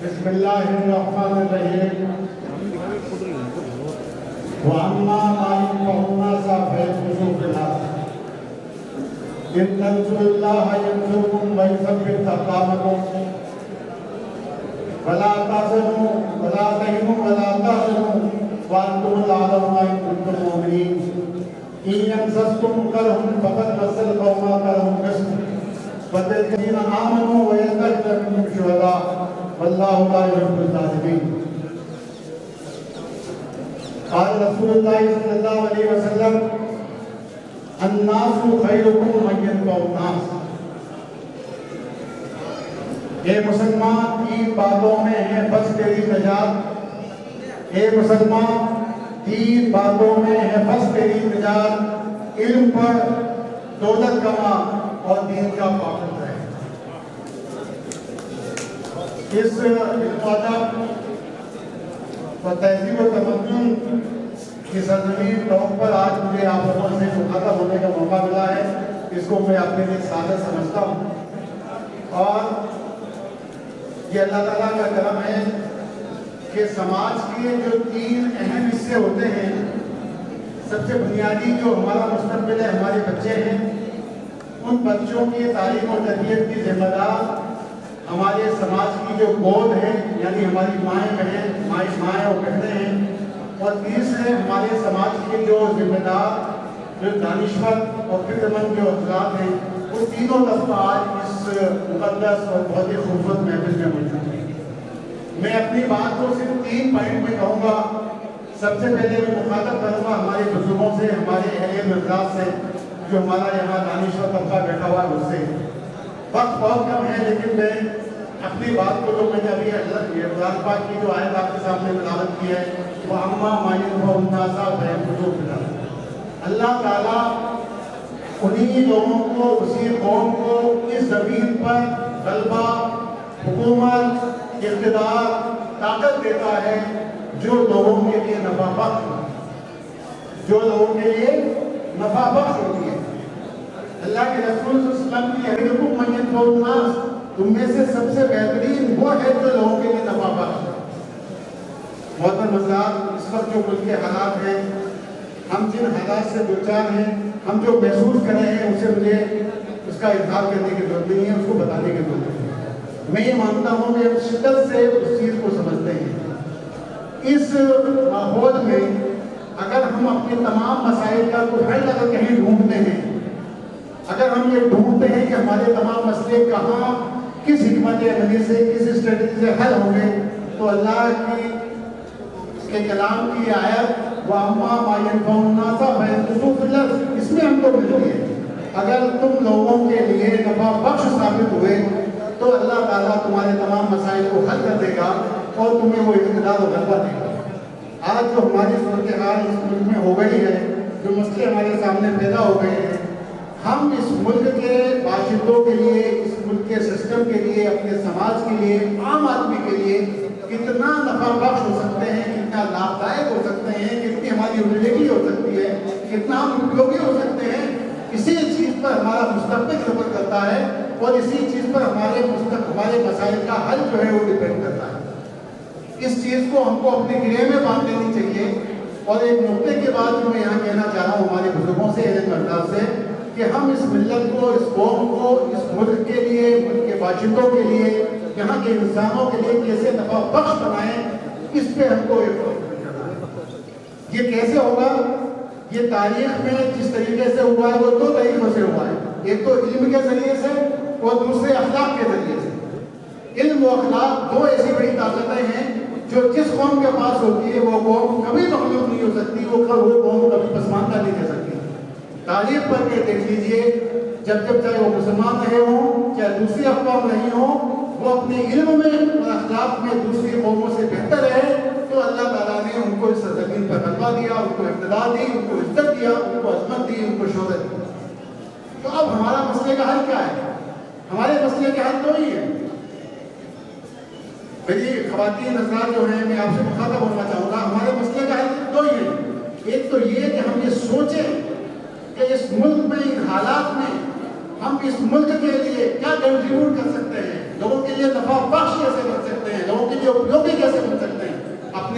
بسم اللہ الرحمن الرحیم وَأَمَّا مَا يَنفَعُ النَّاسَ فَيَمْكُثُ فِي الْأَرْضِ إِن تَنصُرُوا اللَّهَ يَنصُرْكُمْ وَيُثَبِّتْ أَقْدَامَكُمْ وَلَا تَحْزَنُوا وَلَا تَهِنُوا وَلَا تَحْزَنُوا وَأَنتُمُ الْأَعْلَوْنَ إِن كُنتُم مُّؤْمِنِينَ إِن يَمْسَسْكُمْ قَرْحٌ فَقَدْ مَسَّ الْقَوْمَ قَرْحٌ مِثْلُهُ وَالَّذِينَ آمَنُوا وَيَتَّخِذَ مِنكُمْ شُهَدَاءَ وَاللَّهُ لَا يُحِبُّ الظَّالِمِينَ قال رسول اللہ صلی اللہ علیہ وسلم الناس خیرکم من ینفع الناس. اے مسلمان تین باتوں میں ہے بس تیری نجات. اے مسلمان تین باتوں میں ہے بس تیری نجات. علم پڑھ، دولت کما اور دین کا پابند رہے. اس علم و ادب اور تہذیب و تمدن کی سرزمین ٹاپ پر آج مجھے آپ لوگوں سے مخاطب ہونے کا موقع ملا ہے. اس کو میں اپنے لیے سعادت سمجھتا ہوں اور یہ اللہ تعالیٰ کا کرم ہے کہ سماج کے جو تین اہم حصے ہوتے ہیں، سب سے بنیادی جو ہمارا مستقبل ہے، ہمارے بچے ہیں، ان بچوں کی تعلیم و تربیت کی ذمہ دار ہمارے سماج کی جو گود ہے، یعنی ہماری مائیں بہن مائیں اور بہنیں ہیں، اور تیسرے ہمارے سماج کے جو ذمہ دار جو دانشور اور فکر مند جو افراد ہیں، وہ تینوں طبقہ آج اس مقدس اور بہت ہی خوبصورت محفل میں موجود ہیں. میں اپنی بات کو صرف 3 پوائنٹ میں کہوں گا. سب سے پہلے میں مخاطب کروں گا ہمارے بزرگوں سے، ہمارے اہل علم افراد سے جو ہمارا یہاں دانشور طبقہ بیٹھا ہوا ہے. اس سے وقت بہت کم ہے، لیکن میں اپنی بات کو جو میں نے ابھی قرآن پاک کی جو آیت آپ کے سامنے تلاوت کی ہے، وہ اما ماین و الناسا فیمکثوا فی الارض. اللہ تعالیٰ انہی لوگوں کو، اسی قوم کو اس زمین پر غلبہ، حکومت، اقتدار، طاقت دیتا ہے جو لوگوں کے لیے نفع بخش ہوتی ہے، جو لوگوں کے لیے نفع بخش ہوتی ہے. اللہ کے رسول صلی اللہ علیہ وسلم کی خیرکم من ینفع الناس، تم میں سے سب سے بہترین وہ ہے جو لوگوں کے لیے نفع بخش ہے. محترم حضرات، اس وقت جو ملک کے حالات ہیں، ہم جن حالات سے دوچار ہیں، ہم جو محسوس کر رہے ہیں، اسے مجھے اس کا اظہار کرنے کی ضرورت نہیں ہے، اس کو بتانے کی ضرورت ہے. میں یہ مانتا ہوں کہ ہم شدت سے اس چیز کو سمجھتے ہیں. اس ماحول میں اگر ہم اپنے تمام مسائل کا کوئی حل اگر کہیں ڈھونڈتے ہیں، اگر ہم یہ ڈھونڈتے ہیں کہ ہمارے تمام مسئلے کہاں، کس حکمت عملی سے، کس اسٹریٹجی سے حل ہوں گے، تو اللہ کے کلام کی آیت وَأَمَّا مَا يَنفَعُ النَّاسَ فَيَمْكُثُوا فِي الْأَرْضِ اس میں ہم کو ملتی ہے. اگر تم لوگوں کے لیے نفع بخش ثابت ہوئے تو اللہ تعالیٰ تمہارے تمام مسائل کو حل کر دے گا اور تمہیں وہ اقتدار و غلبہ دے گا. آج جو ہماری صورتحال اس ملک میں ہو گئی ہے، جو مسئلے ہمارے سامنے پیدا ہو گئے ہیں، ہم اس ملک کے باشندوں کے لیے، اس ملک کے سسٹم کے لیے، اپنے سماج کے لیے، عام آدمی کے لیے کتنا نفع بخش ہو سکتے ہیں، کتنا لابھدائک ہو سکتے ہیں، کتنی ہماری یوٹیلیٹی ہو سکتی ہے، کتنا ہم اپیوگی ہو سکتے ہیں، اسی چیز پر ہمارا مستقبل نربھر کرتا ہے اور اسی چیز پر ہمارے مسائل کا حل جو ہے وہ ڈیپینڈ کرتا ہے. اس چیز کو ہم کو اپنے گرے میں باندھ لینی چاہیے. اور ایک نقطے کے بعد جو میں یہاں کہنا چاہ رہا ہوں ہمارے بزرگوں سے، علم افراد سے، کہ ہم اس ملت کو، اس قوم کو، اس ملک کے لیے، ملک کے باشندوں کے لیے، یہاں کے انسانوں کے لیے کیسے نفع بخش بنائیں، اس پہ ہم کو یہ کیسے ہوگا. یہ تاریخ میں جس طریقے سے ہوا ہے وہ 2 طریقوں سے ہوا ہے. ایک تو علم کے ذریعے سے اور دوسرے اخلاق کے ذریعے سے. علم و اخلاق 2 ایسی بڑی طاقتیں ہیں جو جس قوم کے پاس ہوتی ہے وہ قوم کبھی مغلوب نہیں ہو سکتی، وہ قوم کبھی پسماندہ نہیں دے سکتی. تاریخ پر کے دیکھ لیجئے، جب چاہے وہ مسلمان رہے ہوں، چاہے دوسری اقوام نہیں ہوں، وہ اپنے علم میں اور اخلاق میں دوسری قوموں سے بہتر ہے تو اللہ تعالیٰ نے ان کو اس سرزمین پر غلبہ دیا، ان کو اقتدار دی، ان کو عزت دیا، ان کو عظمت دی، ان کو شہرت دی. تو اب ہمارا مسئلے کا حل کیا ہے؟ ہمارے مسئلے کا حل 2 ہی ہے. میری خواتین حضرات جو ہیں، میں آپ سے مخاطب ہونا چاہوں گا، ہمارے مسئلے کا حل 2 ہی ہے. ایک تو یہ کہ ہم یہ سوچیں کہ اس ملک میں، ان حالات میں ہم اس ملک کے لیے کیا کنٹریبیوٹ کر سکتے ہیں، لوگوں کے لیے نفع بخش کیسے کر سکتے ہیں، لوگوں کے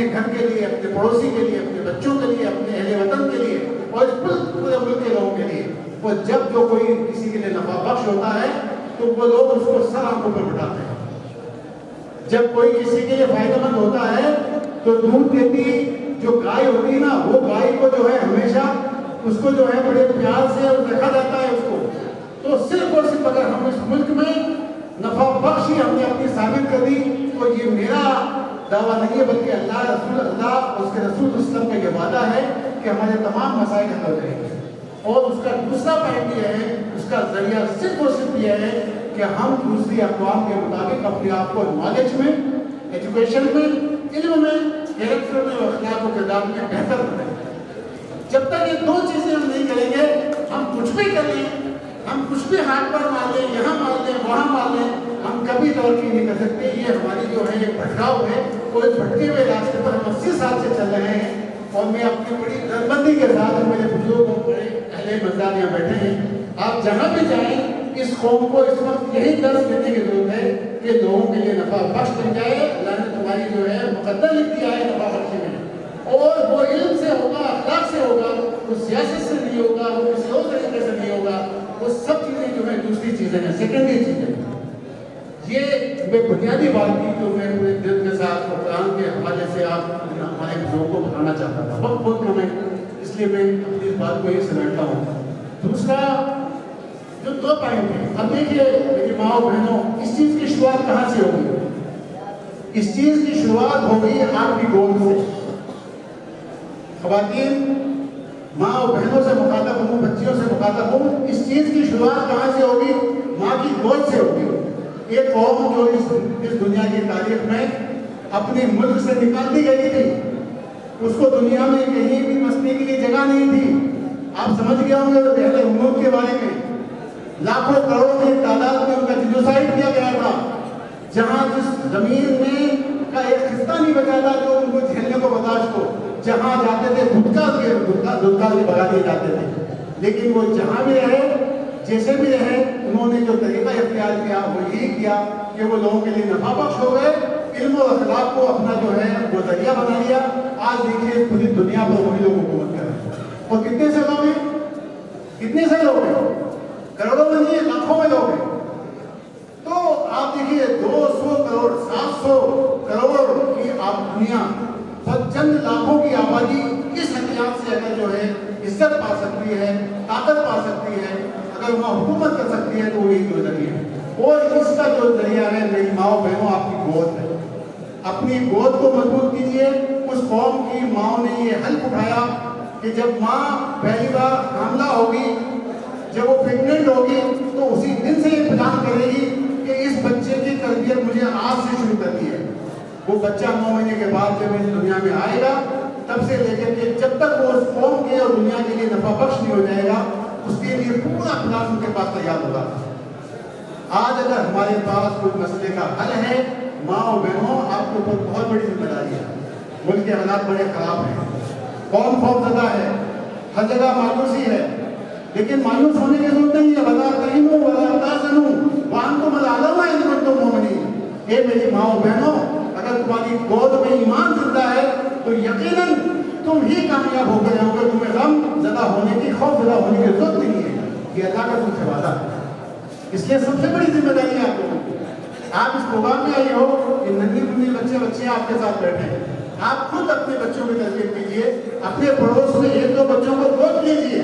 اپنے گھر کے لیے، اپنے پڑوسی کے لیے، اپنے بچوں کے لیے، اپنے اہل وطن کے لیے اور اس پورے ملک کے لوگوں کے لیے. اور جب جو کوئی کسی کے لیے نفع بخش ہوتا ہے تو وہ لوگ اس کو سر آنکھوں پر بٹھاتے ہیں. جب کوئی کسی کے لیے فائدہ مند ہوتا ہے تو دودھ دیتی جو گائے ہوتی ہے نا، وہ گائے کو جو ہے ہمیشہ اس کو جو ہے بڑے پیار سے دیکھا جاتا ہے اس کو. تو صرف اور صرف اگر ہم اس ملک میں نفع بخشی ہم نے اپنی ثابت کر دی تو یہ میرا دعویٰ نہیں ہے بلکہ اللہ اس کے رسول اسلم کا یہ وعدہ ہے کہ ہمارے تمام مسائل حل ہو جائیں گے. اور اس کا دوسرا پوائنٹ یہ ہے، اس کا ذریعہ صرف اور صرف یہ ہے کہ ہم دوسری اقوام کے مطابق اپنے آپ کو نالج میں، ایجوکیشن میں، علم میں، کیریکٹر میں اور اخلاق و کردار میں بہتر بنائیں. جب تک یہ دو چیزیں ہم نہیں کریں گے، ہم کچھ بھی کر لیں، ہم کچھ بھی ہاتھ پر مار لیں، یہاں مار لیں، وہاں مار لیں، ہم کبھی ترقی نہیں کر سکتے. یہ ہماری جو ہے ایک بھٹکاؤ ہے، اور اس بھٹکے ہوئے راستے پر ہم 80 سال سے چل رہے ہیں. اور میں اپنی بڑی دربندی کے ساتھ میرے بزرگ اور بڑے اہل مزدار یہاں بیٹھے ہیں، آپ جہاں بھی جائیں اس قوم کو اس وقت یہی درس دینے کی ضرورت ہے کہ لوگوں کے لیے نفع بخش بن جائے. اللہ نے تمہاری جو ہے مقدر لکھ دیا ہے نفع بخشی میں، اور وہ علم سے ہوگا، اخلاق سے ہوگا، وہ سیاست سے نہیں ہوگا، وہ کسی اور طریقے سے نہیں ہوگا. وہ سب چیزیں جو ہے دوسری چیزیں ہیں، سیکنڈری چیزیں. یہ میں بنیادی بات کی جو میں پورے دل کے ساتھ قرآن کے حوالے سے آپ ہمارے بزرگوں کو بتانا چاہتا تھا. وقت بہت کم ہے اس لیے میں اپنی اس بات کو یہ سمیٹتا ہوں. دوسرا جو دو پوائنٹ ہیں، اب دیکھیے میری ماں اور بہنوں، اس چیز کی شروعات کہاں سے ہوگی؟ اس چیز کی شروعات ہوگی آپ کی گود سے. خواتین ماں اور بہنوں سے مخاطب ہوں، بچیوں سے مخاطب ہوں، اس چیز کی شروعات کہاں سے ہوگی؟ ماں کی گود سے ہوگی. ایک قوم جو اس دنیا کی تاریخ میں اپنے ملک سے نکال دی گئی تھی، اس کو دنیا میں کہیں بھی بسنے کے لیے جگہ نہیں تھی. آپ سمجھ گئے ہوں گے اہل امت کے بارے میں، لاکھوں کروڑوں کی تعداد میں ان کا جنوسائیڈ کیا گیا تھا. جہاں جس زمین میں کا ایک خطہ نہیں بچا تھا جو ان کو جھیلنے کو برداشت ہو، جہاں جاتے تھے دھتکار سے بھگا دیے جاتے تھے. لیکن وہ جہاں بھی رہے، جیسے بھی رہے، انہوں نے جو طریقہ اختیار کیا وہ یہی کیا کہ وہ لوگوں کے لیے نفع بخش ہو گئے، علم و اخلاق کو اپنا جو ہے وہ ذریعہ بنا لیا. آج دیکھیے پوری دنیا پر وہی لوگ حکومت کر رہے ہیں. اور کتنے سے لوگ ہیں؟ کتنے سے لوگ ہیں؟ کروڑوں میں نہیں ہے، لاکھوں میں لوگ ہیں. تو آپ دیکھیے 200 کروڑ 700 کروڑ کی دنیا اور چند لاکھوں کی آبادی اس حیثیت سے اگر جو ہے عزت پا سکتی ہے، طاقت پا سکتی ہے، اگر وہاں حکومت کر سکتی ہے تو وہی دو ذریعے ہیں. اور اس کا جو ذریعہ ہے میری ماں بہنوں آپ کی گود ہے. اپنی گود کو مضبوط کیجیے. اس قوم کی ماں نے یہ حلف اٹھایا کہ جب ماں پہلی بار حاملہ ہوگی، جب وہ پریگننٹ ہوگی تو اسی دن سے یہ پلان کرے گی کہ اس بچے کی تربیت مجھے آج سے شروع کرنی ہے. وہ بچہ 9 مہینے کے بعد جب اس دنیا میں آئے گا تب سے لے کر کے جب تک وہ اس قوم کے اور دنیا کے لیے نفع بخش نہیں ہو جائے گا، اس کے لیے پورا پلان ان کے پاس تیار ہوگا. آج اگر ہمارے پاس کوئی مسئلے کا حل ہے، ماں اور بہنوں آپ کے اوپر بہت بڑی ذمہ داری ہے. ملک کے حالات بڑے خراب ہیں، قوم خوف زدہ ہے، ہر جگہ مایوسی ہے. لیکن مایوس ہونے کی ضرورت نہیں ہے. وَلَا تَهِنُوا وَلَا تَحْزَنُوا وَأَنْتُمُ الْأَعْلَوْنَ إِن كُنتُم مُؤْمِنِينَ. اے میری ماں اور بہنوں، اگر تمہاری گود میں ایمان زندہ ہے تو یقیناً تم ہی کامیاب ہو گئے ہو گے. تمہیں غم زدہ ہونے کی، خوف زدہ ہونے کی ضرورت نہیں ہے. یہ اللہ کا تم سے وعدہ ہے. اس لیے سب سے بڑی ذمہ داری ہے آپ لوگوں کی. آپ اس پروگرام میں آئے ہو کہ ننھی منھی بچے آپ کے ساتھ بیٹھے ہیں. آپ خود اپنے بچوں کی تربیت کیجیے. اپنے پڑوس میں 1-2 بچوں کو گود لیجیے.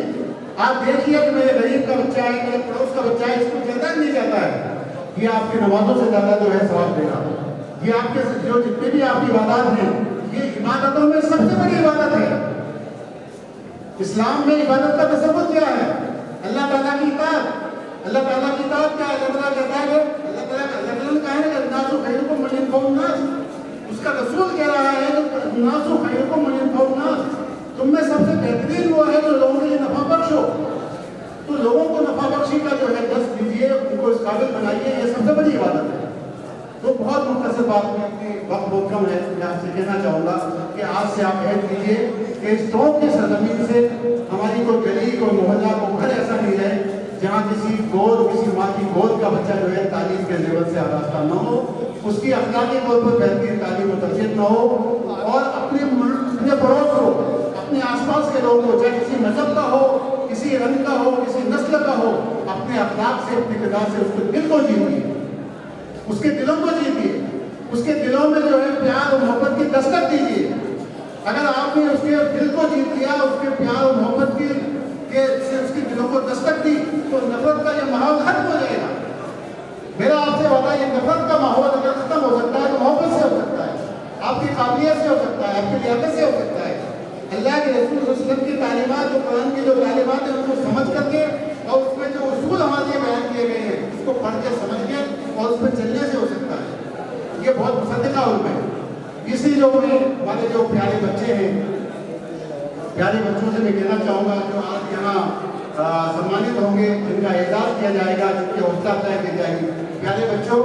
آپ دیکھیے کہ میرے غریب کا بچہ ہے، میرے پڑوس کا بچہ ہے، اس کو جاتا نہیں جاتا ہے. یہ آپ کی نمازوں سے زیادہ جو ہے ثواب دے گا. یہ آپ کے جو جتنے بھی آپ کی عبادات ہیں، یہ عبادتوں میں سب سے بڑی عبادت ہے. اسلام میں عبادت کا تصور کیا ہے؟ اللہ تعالیٰ کی اطاعت. اللہ تعالیٰ کی اطاعت کیا ہے؟ اللہ تعالیٰ کہتا ہے کہ اللہ تعالیٰ نے کہا ہے کہ الناس خیرکم من ينفع الناس. اس کا رسول کہہ رہا ہے کہ الناس خیرکم من ينفع الناس. تم میں سب سے بہترین وہ ہے جو لوگوں کے لیے نفع بخش ہو. تو لوگوں کو نفع بخشی کا جو ہے درس دیجیے، ان کو اس قابل بنائیے. یہ سب سے بڑی عبادت ہے. تو بہت مختصر بات میں، اپنی وقت بہت کم ہے، میں آپ سے کہنا چاہوں گا کہ آج سے آپ عہد کیجیے کہ اس قوم کی سرزمین سے ہماری کوئی گلی، کوئی محلہ، کوئی گھر ایسا نہیں رہے جہاں کسی ماں کی گود کا بچہ جو ہے تعلیم کے لیول سے آراستہ نہ ہو. اس کی اخلاقی طور پر بہترین تعلیم و تربیت نہ ہو، اور اپنے پڑوس کو، اپنے آس پاس کے لوگوں کو، چاہے کسی مذہب کا ہو، کسی رنگ کا ہو، کسی نسل کا ہو، اپنے اخلاق سے، اپنے کردار سے اس کے دل کو جیتیے، اس کے دلوں کو جیتیے، اس کے دلوں میں جو ہے پیار اور محبت کی دستک دیجیے۔ اگر آپ نے اس کے دل کو جیت لیا، اس کے پیار اور محبت سے اس کے دلوں کو دستک دی، تو نفرت کا یہ ماحول ختم ہو جائے گا۔ میرا آپ سے وعدہ، یہ نفرت کا ماحول اگر ختم ہو سکتا ہے تو محبت سے ہو سکتا ہے، آپ کی قابلیت سے ہو سکتا ہے، آپ کی لیاقت سے ہو سکتا ہے۔ اللہ کے رسول صلی اللہ علیہ وسلم کی تعلیمات اور قرآن کی جو تعلیمات ہیں ان کو سمجھ کر کے، اور اس میں جو اصول ہمارے لیے بیان کیے گئے ہیں اس کو پڑھ کے سمجھ کے اور اس پہ چلنے سے ہو سکتا ہے۔ یہ بہت مصدقہ علم ہے۔ اسی جو میں ہمارے جو پیارے بچے ہیں، پیارے بچوں سے میں کہنا چاہوں گا جو آج یہاں سمانت ہوں گے، جن کا اعزاز کیا جائے گا، جن کی حوصلہ افزائی کی جائے گی، پیارے بچوں،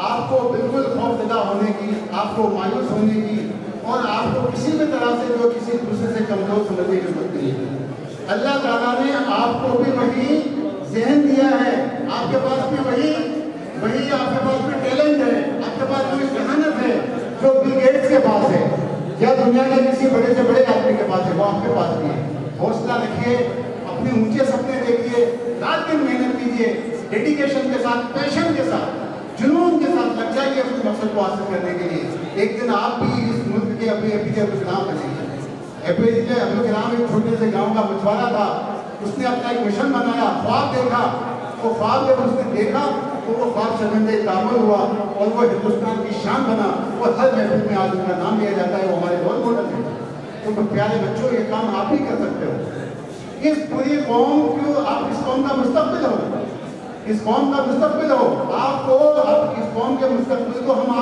آپ کو بالکل خوف زدہ ہونے کی، آپ کو مایوس ہونے کی، اور آپ کو کسی بھی طرح سے جو کسی دوسرے سے کمزور سمجھنے کی ضرورت نہیں ہے۔ اللہ تعالیٰ نے آپ کو بھی وہی ذہن دیا ہے، آپ کے پاس بھی وہی آپ کے پاس بھی ٹیلنٹ ہے، آپ کے پاس وہی ذہانت ہے جو بل گیٹس کے پاس ہے یا دنیا کے کسی بڑے سے بڑے آدمی کے پاس ہے، وہ آپ کے پاس بھی ہے۔ حوصلہ رکھیے، اپنے اونچے سپنے دیکھیے، رات دن محنت کیجیے، ڈیڈیکیشن کے ساتھ، پیشن کے ساتھ، جنون کے ساتھ لگ جائیے اپنے مقصد کو حاصل کرنے کے لیے۔ ایک دن آپ بھی اس ملک کے اپنے اے پی جے عبد الکلام بنیں گے۔ اے پی جے عبد الکلام ایک چھوٹے سے گاؤں کا مچھوارا تھا، اس نے اپنا ایک مشن بنایا، خواب دیکھا، وہ خواب جب اس نے دیکھا تو وہ خواب شرمندہ تعمل ہوا اور وہ ہندوستان کی شان بنا، وہ ہر محفل میں آج ان کا نام لیا جاتا ہے، وہ ہمارے رول ماڈل ہیں۔ تو پیارے بچوں، یہ کام آپ ہی کر سکتے ہو۔ اس پوری قوم کو، آپ اس قوم کا مستقبل ہو، اس قوم کا مستقبل ہو، آپ کو، آپ اس قوم کے مستقبل کو ہم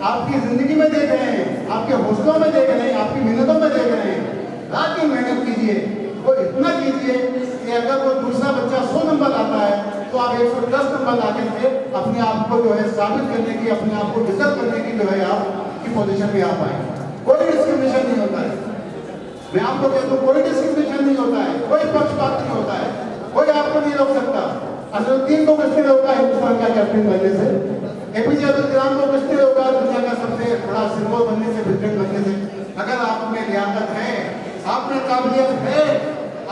آپ کی زندگی میں دیکھ رہے ہیں، آپ کے حوصلوں میں دیکھ رہے ہیں، آپ کی محنتوں میں دیکھ رہے ہیں۔ رات کی محنت کیجیے، وہ اتنا کیجیے کہ اگر کوئی دوسرا بچہ 100 نمبر لاتا ہے تو آپ 110 نمبر لا کر کے اپنے آپ کو جو ہے ثابت کرنے کی، اپنے آپ کو ڈیزرو کرنے کی جو ہے آپ کی پوزیشن میں آپ آئیں۔ کوئی ڈسکریمنیشن نہیں ہوتا ہے، میں آپ کو کہتا ہوں، کوئی ڈسکریمنیشن نہیں ہوتا ہے، کوئی پکش بات نہیں ہوتا ہے، کوئی آپ کو نہیں روک سکتا۔ عزرالدین کو کچھ نہیں روکا ہندوستان کا کیپٹن بننے سے، اے پی جے عبد الکلام کو کچھ نہیں روکا دنیا کا سب سے بڑا سمبول بننے سے، پریزیڈنٹ بننے سے۔ اگر آپ میں لیاقت ہے، آپ میں قابلیت ہے،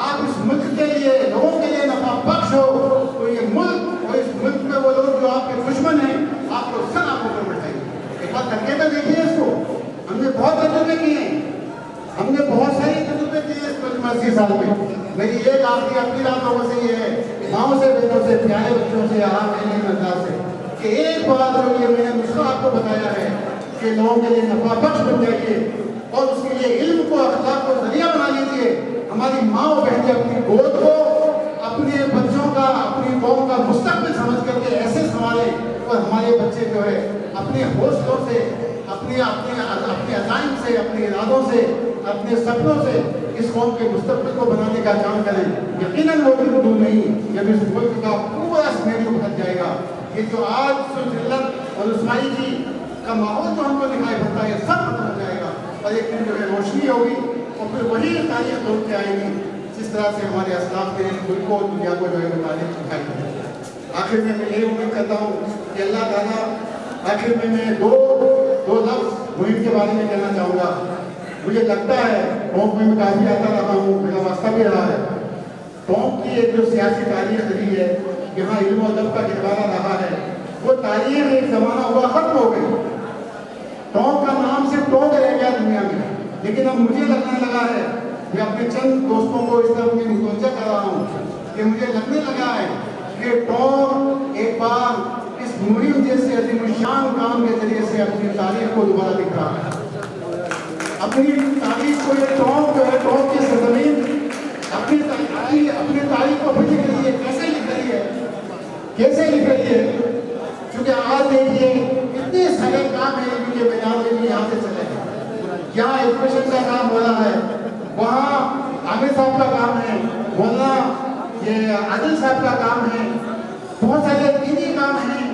آپ اس ملک کے لیے، لوگوں کے لیے نفع بخش ہو، تو یہ ملک اور اس ملک میں وہ لوگ جو آپ کے دشمن ہیں، آپ کو سر آپ کو بٹھائیں گے۔ ایک بات کر کے تو دیکھیے اس کو، ہم نے بہت تجربے کیے ہیں، ہم نے بہت ساری تجربے کیے اس 80 سال میں۔ میری ایک آخری اپیل آپ لوگوں سے یہ ہے، ماؤں سے، بیٹوں سے، پیارے بچوں سے، یہاں میرے انداز سے، کہ ایک بات جو یہ میں نے نسخہ آپ کو بتایا ہے کہ لوگوں کے لیے نفع بخش بن جائیے، اور اس کے لیے علم کو، اخلاق کو ذریعہ بنا لیجیے۔ ہماری ماں و بہنیں اپنی گود کو اپنے بچوں کا، اپنی قوم کا مستقبل سمجھ کر کے ایسے سنبھالیں، اور ہمارے بچے جو ہے اپنے حوصلوں سے، اپنے عزائم سے، اپنے ارادوں سے، اپنے سپنوں سے اس قوم کے مستقبل کو بنانے کا کام کریں۔ یقیناً وہ دن دور نہیں جب اس ملک کا پورا سینیریو بدل جائے گا۔ یہ جو آج ذلت اور رسوائی کی کا ماحول جو ہم کو دکھائی پڑتا ہے، یہ سب ختم ہو جائے گا، اور ایک دن جو ہے روشنی ہوگی، اور پھر وہی تاریخ توڑ کے آئے گی جس طرح سے ہمارے اسلاف نے ملک کو، دنیا کو جو ہے وہ تاریخ دکھائی ہے۔ آخر میں یہ امید کرتا ہوں کہ اللہ تعالیٰ، آخر میں دو لفظ مہم کے بارے میں کہنا چاہوں گا۔ مجھے لگتا ہے ٹونک میں کافی آتا رہا ہوں، میرا واسطہ بھی رہا ہے۔ ٹونک کی ایک جو سیاسی تاریخ رہی ہے، یہاں علم و ادب کا گربارہ رہا ہے، وہ تاریخ ایک زمانہ ہوا ختم ہو گئی۔ ٹونک کا نام صرف ٹونک رہ گیا دنیا میں، لیکن اب مجھے لگنے لگا ہے، میں اپنے چند دوستوں کو اس طرح میں متوجہ کر رہا ہوں کہ مجھے لگنے لگا ہے کہ ٹونک ایک بار اس مہم جیسے عظیم الشان کام کے ذریعے سے اپنی تاریخ کو دوبارہ لکھ رہا ہے۔ اپنی تاریخ کو یہ ٹونک جو ہے، ٹونک کی سرزمین اپنی تاریخ کو پھر لکھ رہی ہے۔ کیسے لکھ رہی ہے؟ کیسے لکھ رہی ہے؟ کیونکہ آج دیکھیے اتنے سارے کام ہیں جو کہ میدان میں بھی یہاں سے چلے ہیں۔ یہاں ایجوکیشن کا کام ہو رہا ہے، وہاں عامر صاحب کا کام ہے، وہاں یہ عادل صاحب کا کام ہے، بہت سارے دینی کام ہیں،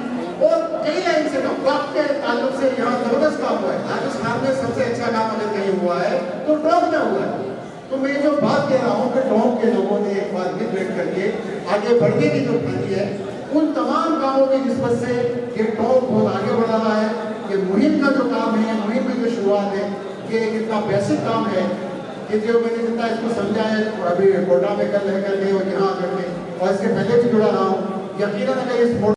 اور کئی لائن سے وقت کے تعلق سے یہاں زبردست کام ہوا ہے۔ راجستھان میں سب سے اچھا کام اگر کہیں ہوا ہے تو ٹونک میں ہوا ہے۔ تو میں جو بات کہہ رہا ہوں کہ ٹونک کے لوگوں نے ایک بار مل بیٹھ کر کے آگے بڑھنے کی جو پھیلی ہے، ان تمام کاموں کی نسبت سے یہ ٹاؤن بہت آگے بڑھ رہا ہے. کہ مہم کا جو کام ہے, مہم کی جو شروعات ہے, یہ ایک اتنا بیسک کام ہے کہ جو میں نے جتنا اس کو سمجھا ہے ابھی کوٹا میں کل رہ کر کے اور یہاں کر کے اور اس کے پہلے بھی جڑا رہا ہوں, یقیناً اگر اس